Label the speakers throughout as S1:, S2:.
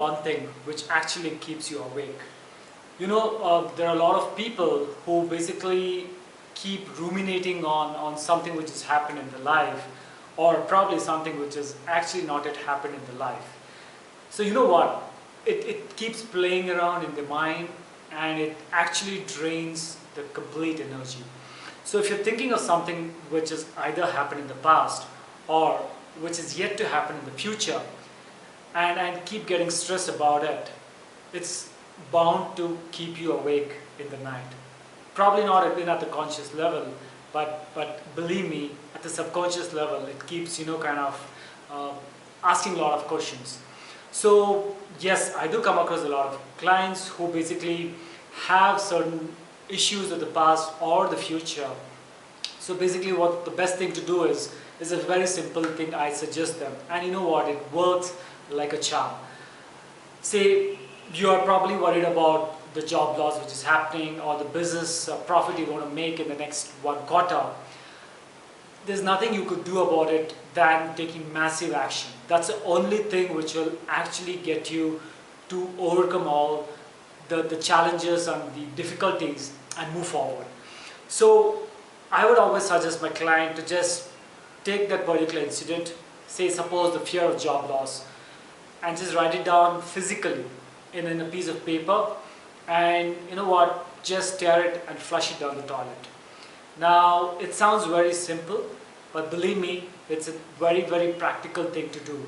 S1: one thing which actually keeps you awake. There are a lot of people who basically keep ruminating on something which has happened in their life, or probably something which has actually not yet happened in their life. So you know what? It keeps playing around in the mind, and it actually drains the complete energy. So if you're thinking of something which has either happened in the past or which is yet to happen in the future, and keep getting stressed about it, it's bound to keep you awake in the night. Probably not even at the conscious level, but believe me, at the subconscious level, it keeps asking a lot of questions. So yes, I do come across a lot of clients who basically have certain issues of the past or the future. So basically what the best thing to do is a very simple thing I suggest them, and you know what, it works like a charm. Say you are probably worried about the job loss which is happening, or the business profit you're going to make in the next one quarter. There's nothing you could do about it than taking massive action. That's the only thing which will actually get you to overcome all the challenges and the difficulties and move forward. So I would always suggest my client to just take that particular incident, say suppose the fear of job loss, and just write it down physically in a piece of paper, and you know what, just tear it and flush it down the toilet. Now it sounds very simple, but believe me, it's a very, very practical thing to do.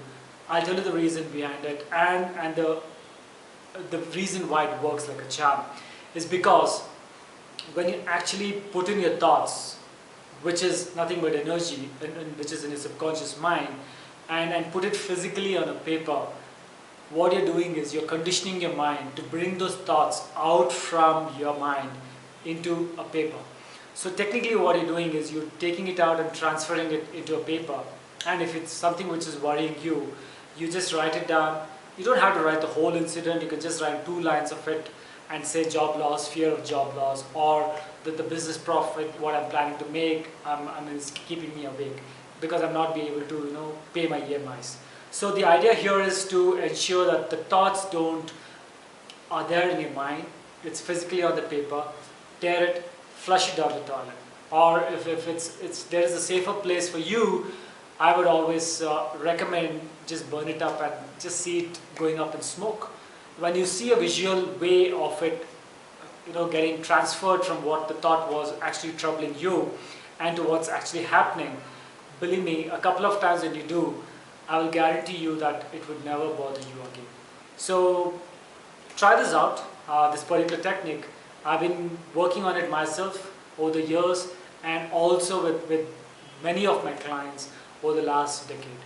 S1: I'll tell you the reason behind it, and the reason why it works like a charm is because when you actually put in your thoughts, which is nothing but energy, and which is in your subconscious mind, and put it physically on a paper, what you're doing is you're conditioning your mind to bring those thoughts out from your mind into a paper. So technically what you're doing is you're taking it out and transferring it into a paper. And if it's something which is worrying you, you just write it down. You don't have to write the whole incident. You can just write 2 lines of it and say job loss, fear of job loss, or the business profit, what I'm planning to make, is keeping me awake because I'm not being able to pay my EMIs. So the idea here is to ensure that the thoughts are there in your mind. It's physically on the paper. Tear it, flush it down the toilet. Or if there is a safer place for you, I would always recommend just burn it up and just see it going up in smoke. When you see a visual way of it, getting transferred from what the thought was actually troubling you and to what's actually happening, believe me, a couple of times when you do, I will guarantee you that it would never bother you again. So try this out, this particular technique. I've been working on it myself over the years, and also with many of my clients over the last decade.